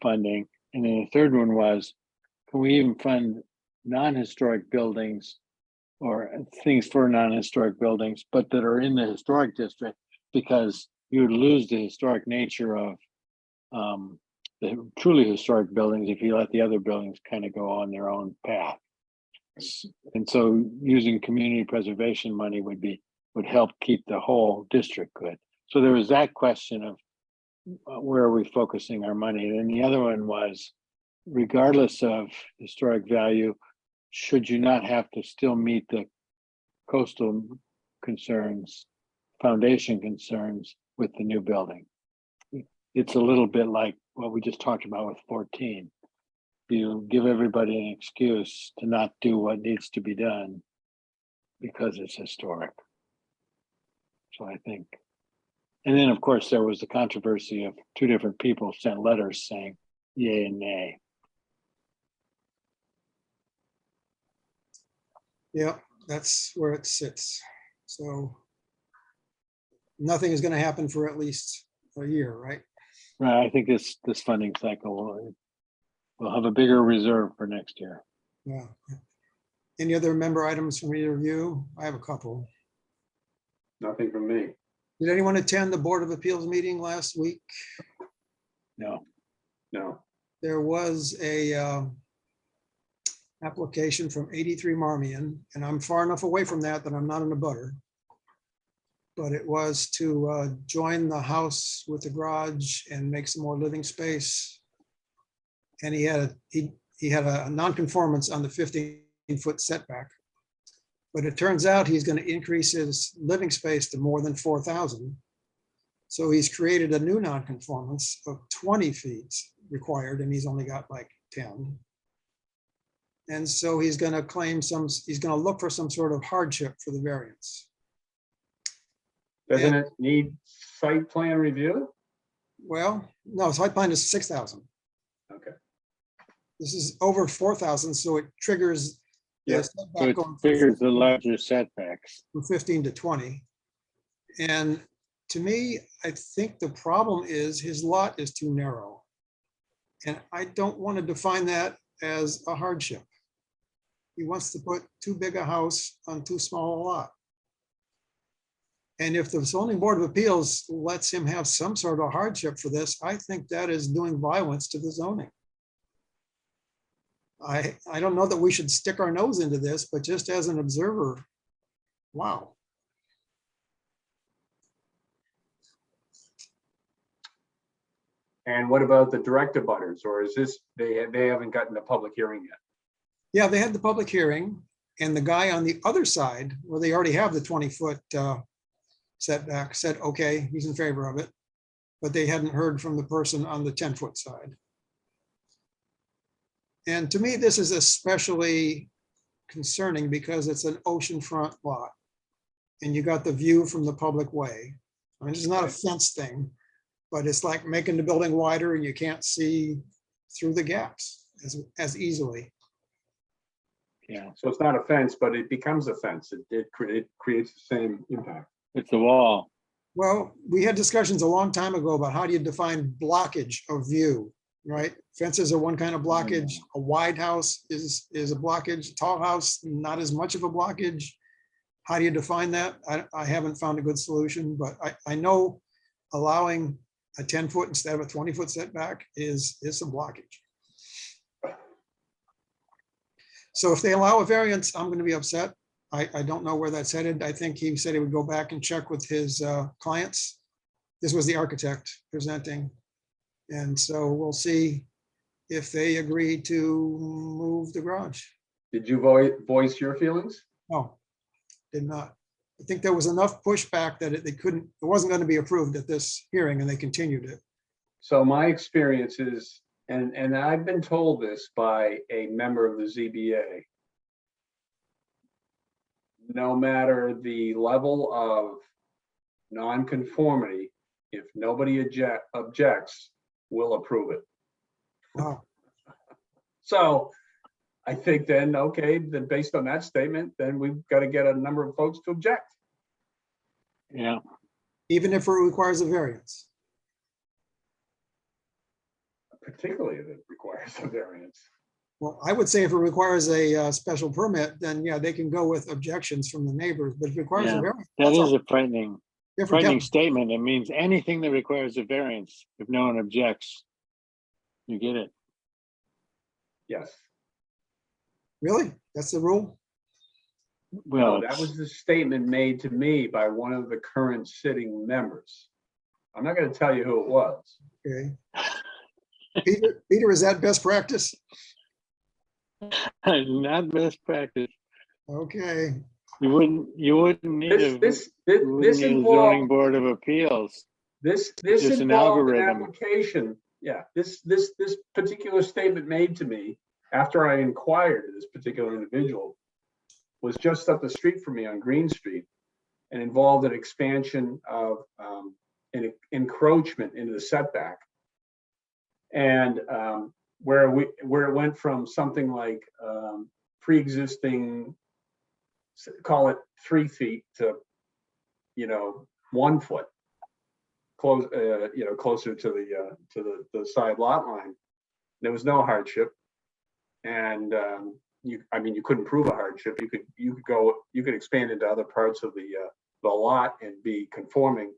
funding? And then the third one was, can we even fund non-historic buildings or things for non-historic buildings, but that are in the historic district, because you would lose the historic nature of the truly historic buildings if you let the other buildings kind of go on their own path. And so using community preservation money would help keep the whole district good. So there was that question of where are we focusing our money? And then the other one was, regardless of historic value, should you not have to still meet the coastal concerns, foundation concerns with the new building? It's a little bit like what we just talked about with 14. You give everybody an excuse to not do what needs to be done because it's historic. So I think And then, of course, there was the controversy of two different people sent letters saying yay and nay. Yeah, that's where it sits. So nothing is going to happen for at least a year, right? Right. I think this funding cycle will have a bigger reserve for next year. Yeah. Any other member items from either of you? I have a couple. Nothing from me. Did anyone attend the Board of Appeals meeting last week? No. No. There was a application from 83 Marmion, and I'm far enough away from that I'm not in a butter. But it was to join the house with the garage and make some more living space. And he had a non-conformance on the 15-foot setback. But it turns out he's going to increase his living space to more than 4,000. So he's created a new non-conformance of 20 feet required, and he's only got like 10. And so he's going to claim he's going to look for some sort of hardship for the variance. Doesn't it need site plan review? Well, no, site plan is 6,000. Okay. This is over 4,000, so it triggers the Yeah. So setback it going figures the larger setbacks. from 15 to 20. And to me, I think the problem is his lot is too narrow. And I don't want to define that as a hardship. He wants to put too big a house on too small a lot. And if the zoning board of appeals lets him have some sort of hardship for this, I think that is doing violence to the zoning. I don't know that we should stick our nose into this, but just as an observer, wow. And what about the direct abutters, or is this, they haven't gotten the public hearing yet? Yeah, they had the public hearing, and the guy on the other side, where they already have the 20-foot setback, said, okay, he's in favor of it. But they hadn't heard from the person on the 10-foot side. And to me, this is especially concerning because it's an oceanfront lot. And you got the view from the public way. I mean, it's not a fence thing, but it's like making the building wider and you can't see through the gaps as easily. Yeah. So it's not a fence, but it becomes a fence. It creates the same impact. It's the wall. Well, we had discussions a long time ago about how do you define blockage of view, right? Fences are one kind of blockage. A wide house is a blockage. Tall house, not as much of a blockage. How do you define that? I haven't found a good solution, but I know allowing a 10-foot instead of a 20-foot setback is some blockage. So if they allow a variance, I'm going to be upset. I don't know where that's headed. I think he said he would go back and check with his clients. This was the architect presenting. And so we'll see if they agree to move the garage. Did you voice your feelings? No, did not. I think there was enough pushback that it wasn't going to be approved at this hearing, and they continued it. So my experience is, and I've been told this by a member of the ZBA, no matter the level of nonconformity, if nobody objects, we'll approve it. Wow. So I think then, okay, then based on that statement, then we've got to get a number of folks to object. Yeah. Even if it requires a variance. Particularly if it requires a variance. Well, I would say if it requires a special permit, then yeah, they can go with objections from the neighbors, but if it requires Yeah, a variance. That that's is a a frightening different statement. It means anything that requires a variance, if no one objects, you get it. Yes. Really? That's the rule? Well, No, that was the statement made to me by one of the current sitting members. I'm not going to tell you who it was. Okay. Peter, is that best practice? not best practice. Okay. You wouldn't need This a zoning involved board of appeals. this just an involved an algorithm. application. Yeah, this particular statement made to me after I inquired of this particular individual was just up the street from me on Green Street and involved an expansion of an encroachment into the setback. And where it went from something like pre-existing, call it 3 feet to, 1 foot, closer to the side lot line. There was no hardship, and you couldn't prove a hardship. You could expand into other parts of the lot and be conforming.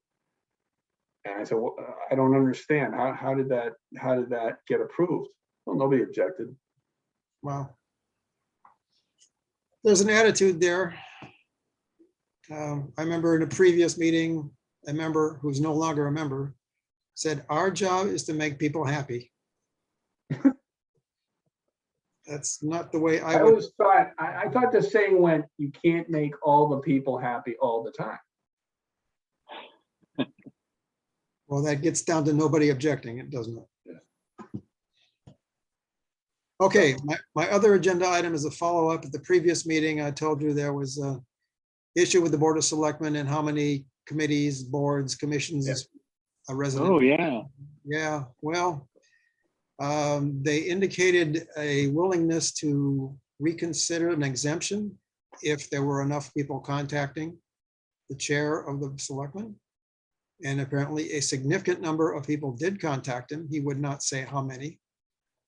And I said, well, I don't understand. How did that get approved? Well, nobody objected. Wow. There's an attitude there. I remember in a previous meeting, a member who's no longer a member said, our job is to make people happy. That's not the way I always thought, I thought the saying went, you can't make all the people happy all the time. Well, that gets down to nobody objecting, it doesn't it? Yeah. Okay, my other agenda item is a follow-up. At the previous meeting, I told you there was a issue with the Board of Selectmen and how many committees, boards, commissions a resident. Oh, yeah. Yeah, well, they indicated a willingness to reconsider an exemption if there were enough people contacting the chair of the selectmen. And apparently a significant number of people did contact him. He would not say how many,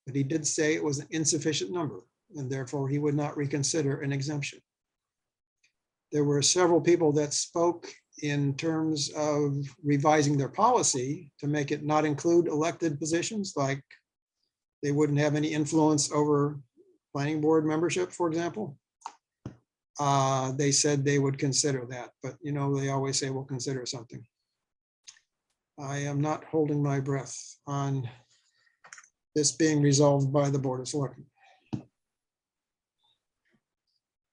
but he did say it was an insufficient number, and therefore he would not reconsider an exemption. There were several people that spoke in terms of revising their policy to make it not include elected positions, like they wouldn't have any influence over planning board membership, for example. They said they would consider that, but they always say we'll consider something. I am not holding my breath on this being resolved by the Board of Selectmen.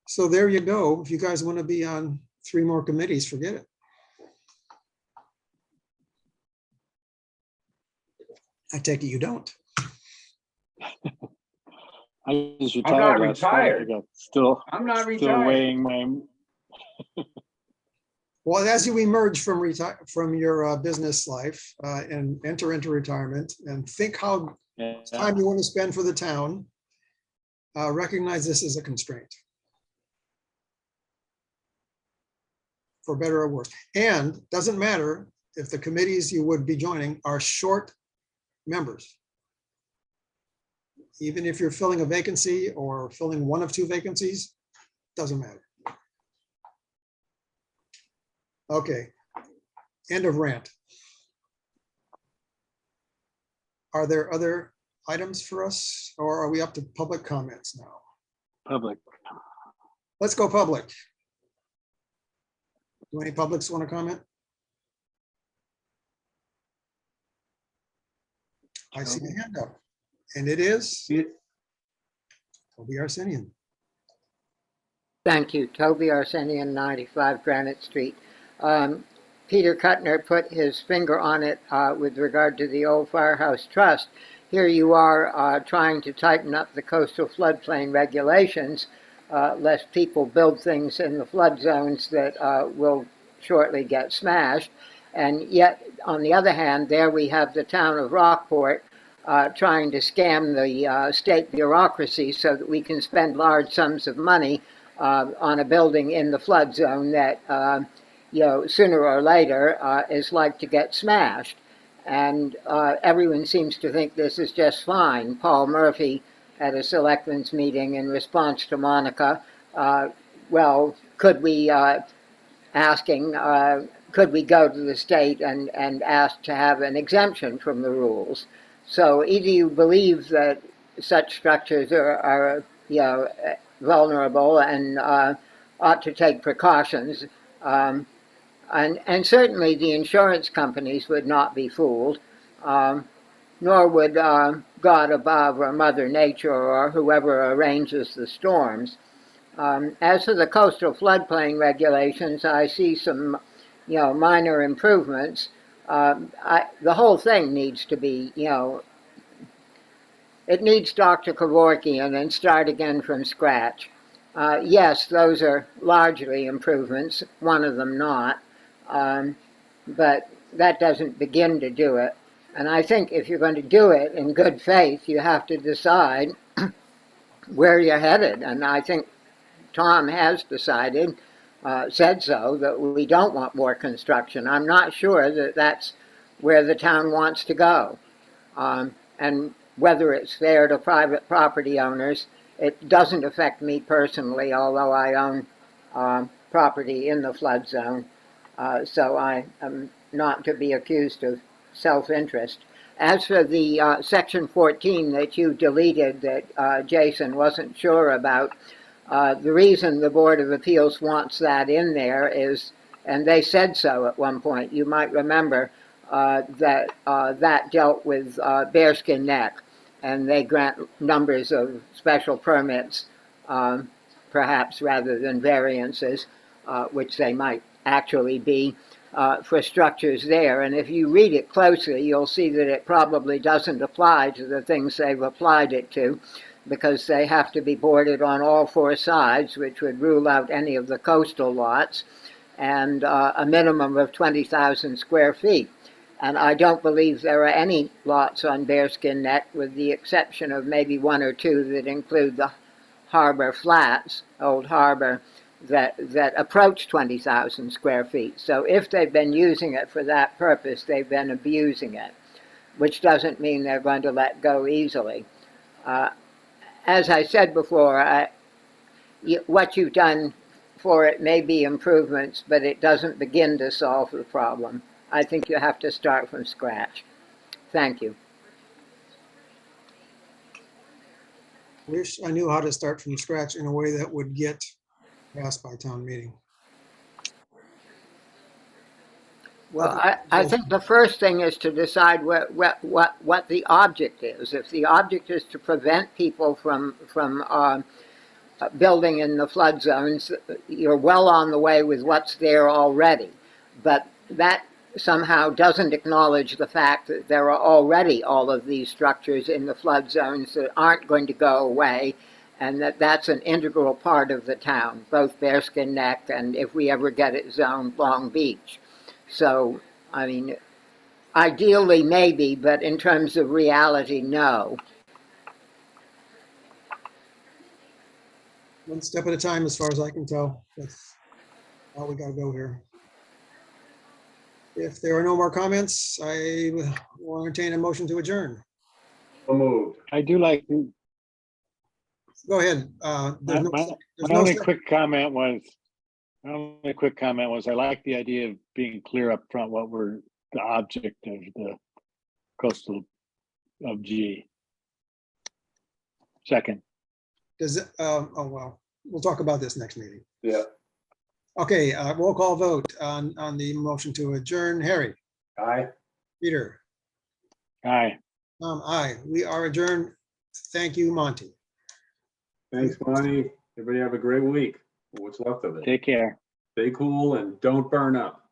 So there you go. If you guys want to be on 3 more committees, forget it. I take it you don't. I just I'm not retired last night. I retired. got still I'm still retired. weighing my. Well, as you emerge from your business life and enter into retirement and think how time you want to spend for the town, recognize this as a constraint. For better or worse. And doesn't matter if the committees you would be joining are short members. Even if you're filling a vacancy or filling 1 of 2 vacancies, doesn't matter. Okay, end of rant. Are there other items for us, or are we up to public comments now? Public. Let's go public. Do any publics want to comment? I see a hand up, and it is Toby Arsenian. Thank you. Toby Arsenian, 95 Granite Street. Peter Kuttner put his finger on it with regard to the old Firehouse Trust. Here you are trying to tighten up the coastal floodplain regulations, lest people build things in the flood zones that will shortly get smashed. And yet, on the other hand, there we have the town of Rockport trying to scam the state bureaucracy so that we can spend large sums of money on a building in the flood zone that sooner or later is like to get smashed. And everyone seems to think this is just fine. Paul Murphy at a selectmen's meeting in response to Monica, well, could we could we go to the state and ask to have an exemption from the rules? So either you believe that such structures are vulnerable and ought to take precautions, and certainly the insurance companies would not be fooled, nor would God above or Mother Nature or whoever arranges the storms. As for the coastal floodplain regulations, I see some minor improvements. The whole thing needs to be, it needs Dr. Kevorkian and start again from scratch. Yes, those are largely improvements, one of them not. But that doesn't begin to do it. And I think if you're going to do it in good faith, you have to decide where you're headed. And I think Tom has decided, said so, that we don't want more construction. I'm not sure that that's where the town wants to go. And whether it's fair to private property owners, it doesn't affect me personally, although I own property in the flood zone. So I am not to be accused of self-interest. As for the section 14 that you deleted that Jason wasn't sure about, the reason the Board of Appeals wants that in there is, and they said so at one point, you might remember, that dealt with Bearskin Neck, and they grant numbers of special permits, perhaps rather than variances, which they might actually be for structures there. And if you read it closely, you'll see that it probably doesn't apply to the things they've applied it to, because they have to be boarded on all four sides, which would rule out any of the coastal lots, and a minimum of 20,000 square feet. And I don't believe there are any lots on Bearskin Neck, with the exception of maybe one or two that include the harbor flats, Old Harbor, that approach 20,000 square feet. So if they've been using it for that purpose, they've been abusing it, which doesn't mean they're going to let go easily. As I said before, what you've done for it may be improvements, but it doesn't begin to solve the problem. I think you have to start from scratch. Thank you. Wish I knew how to start from scratch in a way that would get passed by town meeting. Well, I think the first thing is to decide what the object is. If the object is to prevent people from building in the flood zones, you're well on the way with what's there already. But that somehow doesn't acknowledge the fact that there are already all of these structures in the flood zones that aren't going to go away, and that's an integral part of the town, both Bearskin Neck and, if we ever get it zoned, Long Beach. So, I mean, ideally maybe, but in terms of reality, no. One step at a time, as far as I can tell. That's all we gotta go here. If there are no more comments, I will entertain a motion to adjourn. So moved. I do like, Go ahead. There's no- my there's only no- quick comment was, I like the idea of being clear up front what we're, the object of the coastal of G. Second. Does it, oh, well, we'll talk about this next meeting. Yeah. Okay, roll call vote on the motion to adjourn. Harry, Aye. Peter, Aye. aye. We are adjourned. Thank you, Monty. Thanks, Bonnie. Everybody have a great week. What's left of it. Take care. Stay cool and don't burn up.